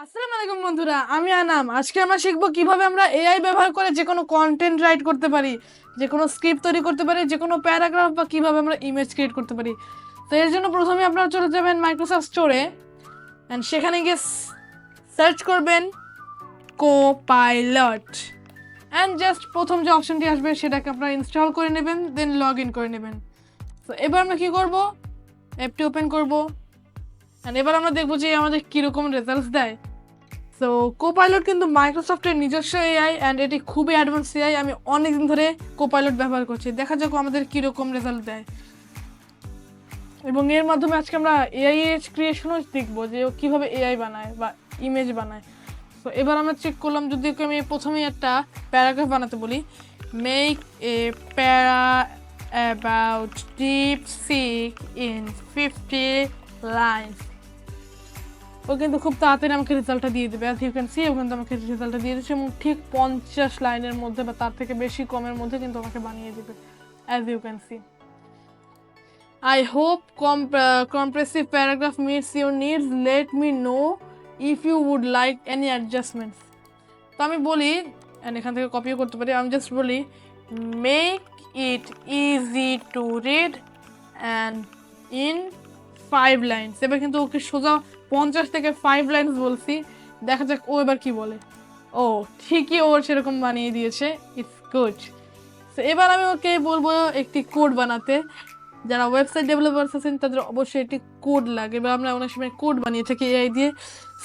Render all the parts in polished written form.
আসসালামু আলাইকুম বন্ধুরা, আমি আনাম। আজকে আমরা শিখবো কিভাবে আমরা এআই ব্যবহার করে যে কোনো কন্টেন্ট রাইট করতে পারি, যে কোনো স্ক্রিপ্ট তৈরি করতে পারি, যে কোনো প্যারাগ্রাফ বা কিভাবে আমরা ইমেজ ক্রিয়েট করতে পারি। তো এর জন্য প্রথমে আপনারা চলে যাবেন মাইক্রোসফট স্টোরে অ্যান্ড সেখানে গিয়ে সার্চ করবেন কোপাইলট অ্যান্ড জাস্ট প্রথম যে অপশনটি আসবে সেটাকে আপনারা ইনস্টল করে নেবেন, দেন লগ ইন করে নেবেন। তো এবার আমরা কী করবো, অ্যাপটি ওপেন করবো অ্যান্ড এবার আমরা দেখবো যে আমাদের কীরকম রেজাল্টস দেয়। সো কোপাইলট কিন্তু মাইক্রোসফটের নিজস্ব এআই অ্যান্ড এটি খুবই অ্যাডভান্স এআই। আমি অনেকদিন ধরে কোপাইলট ব্যবহার করছি, দেখা যাক আমাদের কীরকম রেজাল্ট দেয়। এবং এর মাধ্যমে আজকে আমরা এআই এর ক্রিয়েশনও দেখবো যে ও কীভাবে এআই বানায় বা ইমেজ বানায়। তো এবার আমরা চেক করলাম, যদি ওকে আমি প্রথমেই একটা প্যারাগ্রাফ বানাতে বলি, make a para about DeepSeek in 50 lines. ও কিন্তু খুব তাড়াতাড়ি আমাকে রেজাল্টটা দিয়ে দেবে। অ্যাজ ইউ ক্যান সি ও কিন্তু আমাকে রেজাল্টটা দিয়ে দিচ্ছে এবং ঠিক 50 লাইনের মধ্যে বা তার থেকে বেশি কমের মধ্যে কিন্তু আমাকে বানিয়ে দেবে, as you can see. I hope compressive paragraph meets your needs. Let me know if you would like any adjustments. তো আমি বলি, এখান থেকে কপিও করতে পারি, আমি জাস্ট বলি make it easy to read and in 5 lines. এবার কিন্তু ওকে সোজা 50 থেকে 5 লাইনস বলছি, দেখা যাক ও এবার কি বলে। ও ঠিকই ওর সেরকম বানিয়ে দিয়েছে, ইটস গুড। তো এবার আমি ওকে বলবো একটি কোড বানাতে। যারা ওয়েবসাইট ডেভেলপার্স আছেন তাদের অবশ্যই একটি কোড লাগে, বা আমরা অনেক সময় কোড বানিয়ে থাকি এআই দিয়ে।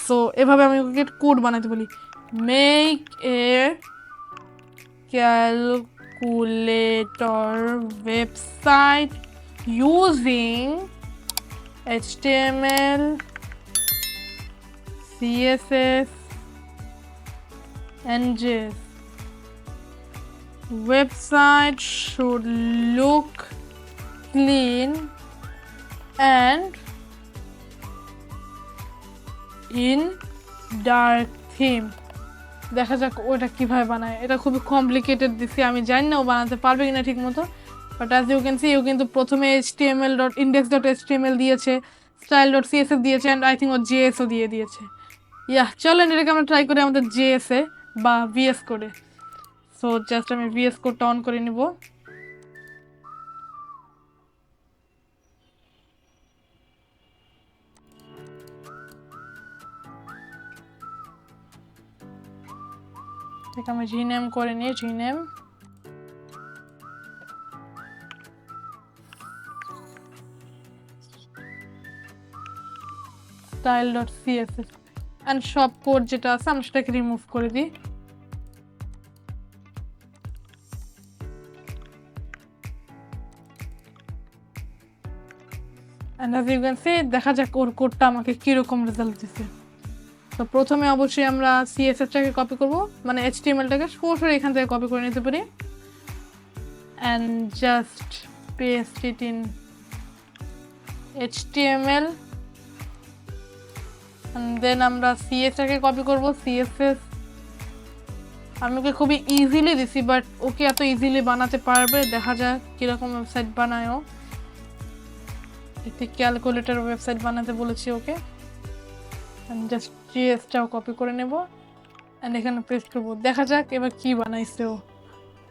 সো এভাবে আমি ওকে কোড বানাতে বলি, make A calculator website using HTML, CSS and JS. Website should look clean and in dark theme. দেখা যাক ওটা কিভাবে বানায়। এটা খুবই কমপ্লিকেটেড দিছি, আমি জানি না ও বানাতে পারবে কিনা ঠিক মতো, but as you can see ও কিন্তু প্রথমে html.index.html দিয়েছে, style.css দিয়েছে অ্যান্ড আই থিঙ্ক ও jsও দিয়ে দিয়েছে। চলেন এটাকে আমরা ট্রাই করি আমাদের js এ বা vs কোডে। সো জাস্ট আমি vs কোডটা অন করে নিব। আমি জিনেম করে নিই, জিনেম style.css অ্যান্ড সব কোড যেটা আছে আমরা সেটাকে রিমুভ করে দিই। And as you can see দেখা যাক ওর কোডটা আমাকে কীরকম রেজাল্ট দিচ্ছে। তো প্রথমে অবশ্যই আমরা সিএসএসটাকে কপি করব, মানে HTMLটাকে সরাসরি এখান থেকে কপি করে নিতে পারি and just paste it in HTML and then আমরা সিএসটাকে কপি করব, CSS। আমি ওকে খুবই ইজিলি দিছি, বাট ওকে এত ইজিলি বানাতে পারবে, দেখা যাক কীরকম ওয়েবসাইট বানায় ও। একটি ক্যালকুলেটর ওয়েবসাইট বানাতে বলেছি ওকে, জাস্ট জিএসটাও কপি করে নেব অ্যান্ড এখানে পেস্ট করবো, দেখা যাক এবার কি বানাইছে ও।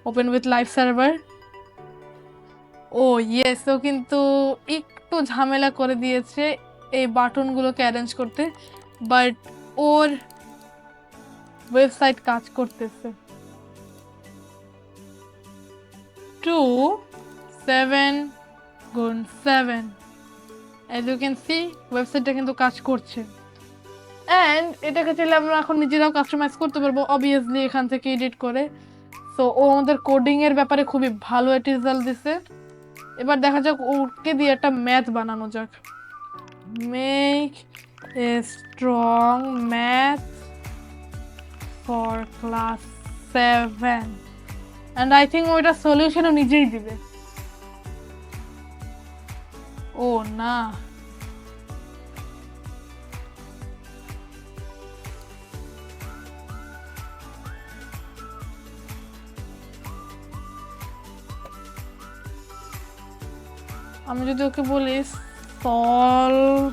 Open with live server. ও ইয়েস, ও কিন্তু একটু ঝামেলা করে দিয়েছে এই বাটনগুলোকে অ্যারেঞ্জ করতে, বাট ওর ওয়েবসাইট কাজ করতেছে। 2 7 গুণ 7, অ্যাজ ইউ ক্যান সি ওয়েবসাইটটা কিন্তু কাজ করছে। অ্যান্ড এটাকে চাইলে আমরা এখন নিজেরাও কাস্টমাইজ করতে পারবো অবভিয়াসলি এখান থেকে এডিট করে। সো ও আমাদের কোডিংয়ের ব্যাপারে খুবই ভালো একটা রেজাল্ট দিছে। এবার দেখা যাক ওকে দিয়ে একটা ম্যাথ বানানো যাক, make a strong math for class 7 and I think ওইটা সলিউশনও নিজেই দিবে। ও না, আমি যদি ওকে বলি সলভ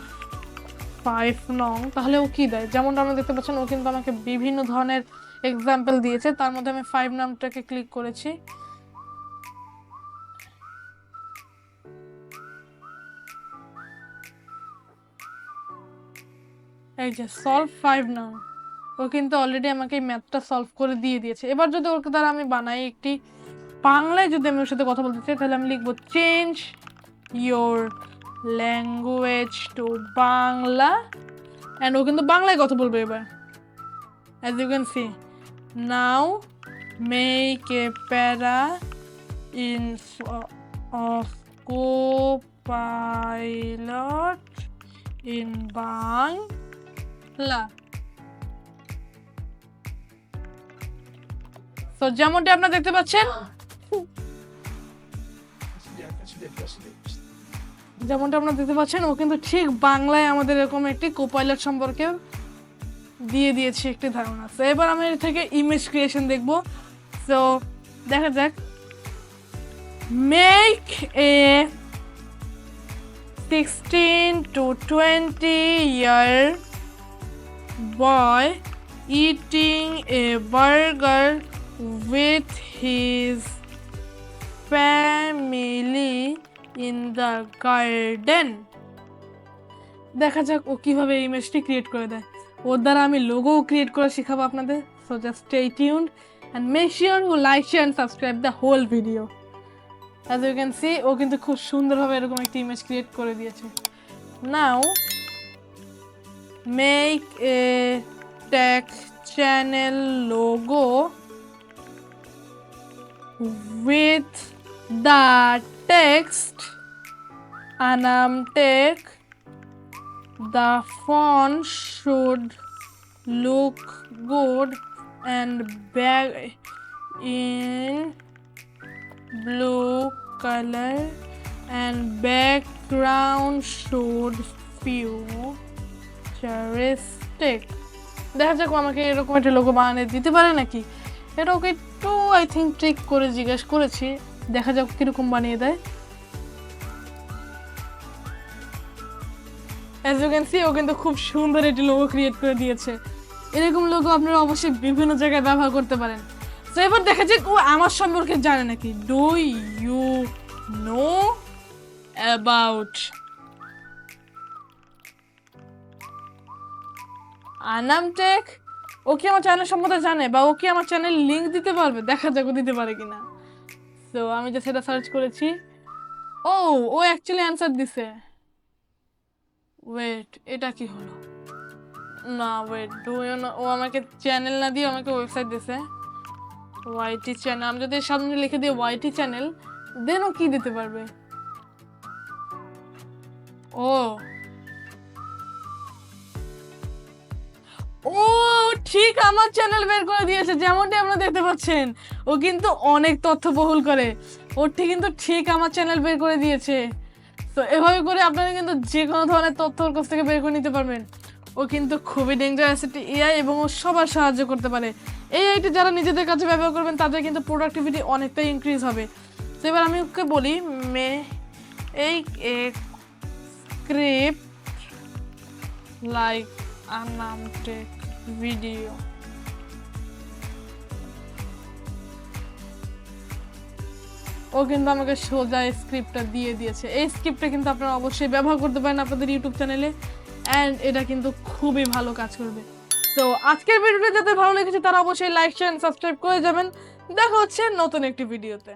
5 নং, তাহলে ও কি দেয়? যেমনটা আমরা দেখতে পাচ্ছেন ও কিন্তু আমাকে বিভিন্ন ধরনের এক্সাম্পল দিয়েছে, তার মধ্যে আমি 5 নামটাকে ক্লিক করেছি। এই যে সলভ 5 নাম, ও কিন্তু অলরেডি আমাকে এই ম্যাথটা সলভ করে দিয়ে দিয়েছে। এবার যদি ওর দ্বারা আমি বানাই একটি বাংলায়, যদি আমি ওর সাথে কথা বলতে চাই, তাহলে আমি লিখবো change your language to Bangla, and ও কিন্তু বাংলায় কথা বলবে এবার। As you can see, now make a para in of COPILOT in Bangla. তো যেমনটি আপনারা দেখতে পাচ্ছেন, ও কিন্তু ঠিক বাংলায় আমাদের এরকম একটি কোপাইলট সম্পর্কে দিয়ে দিয়েছে একটি ধারণা। তো এবার আমি এর থেকে ইমেজ ক্রিয়েশন দেখব। তো দেখা যাক, make a 16 to 20 year boy eating a burger with his family in the garden. দেখা যাক ও কিভাবে ইমেজটি ক্রিয়েট করে দেয়। ওর দ্বারা আমি লোগো ক্রিয়েট করে শেখাবো আপনাদের। So just stay tuned and make sure you like, share and subscribe the whole video. As you can see, ও কিন্তু খুব সুন্দরভাবে এরকম একটা ইমেজ ক্রিয়েট করে দিয়েছে। Now make a tech channel logo with the text Anam Tech. The font should look good and bag in blue color and background should futuristic. দেখা যাক আমাকে এরকম একটা লোগো বানিয়ে দিতে পারে নাকি। এটা ওকে একটু আই থিঙ্ক ট্রিক করে জিজ্ঞেস করেছি, দেখা যাক কিরকম বানিয়ে দেয়। As you can see, ও কিন্তু খুব সুন্দর একটি লোগো ক্রিয়েট করে দিয়েছে। এরকম লোগো আপনারা অবশ্যই বিভিন্ন জায়গায় ব্যবহার করতে পারেন। তো এবার দেখা যাক ও আমার সম্পর্কে জানে নাকি। Do you know about Anam Tech? ও কি আমার চ্যানেল সম্বন্ধে জানে, বা ও কি আমার চ্যানেল লিংক দিতে পারবে? দেখা যাক ও দিতে পারে কিনা। তো আমি যে সেটা সার্চ করেছি, ও অ্যাকচুয়ালি অ্যান্সার দিছে। ওয়েট, এটা কি হলো? না ওয়েট, ডু ইউ নো, ও আমাকে চ্যানেল না দিয়ে আমাকে ওয়েবসাইট দিছে ওয়াইটি চ্যানেল। আমি যদি সামনে লিখে দিই ওয়াইটি চ্যানেল, দেন ও কি দিতে পারবে? ও ঠিক আমার চ্যানেল বের করে দিয়েছে, যেমনটি আপনারা দেখতে পাচ্ছেন। ও কিন্তু অনেক তথ্য বহুল করে, ও কিন্তু ঠিক আমার চ্যানেল বের করে দিয়েছে। তো এভাবে করে আপনারা কিন্তু যে কোনো ধরনের তথ্য ওর কাছ থেকে বের করে নিতে পারবেন। ও কিন্তু খুবই ডেঞ্জারাস একটি এআই, এবং ও সবার সাহায্য করতে পারে। এই আইটি যারা নিজেদের কাছে ব্যবহার করবেন তাদের কিন্তু প্রোডাক্টিভিটি অনেকটাই ইনক্রিজ হবে। তো এবার আমি ওকে বলি, এই script like Anam Tech video. ও কিন্তু আমাকে সোজা স্ক্রিপ্টটা দিয়ে দিয়েছে। এই স্ক্রিপ্টটা কিন্তু আপনারা অবশ্যই ব্যবহার করতে পারেন আপনাদের ইউটিউব চ্যানেলে, অ্যান্ড এটা কিন্তু খুবই ভালো কাজ করবে। তো আজকের ভিডিওটা যাদের ভালো লেগেছে তারা অবশ্যই লাইক, শেয়ার, সাবস্ক্রাইব করে যাবেন। দেখা হচ্ছে নতুন একটি ভিডিওতে।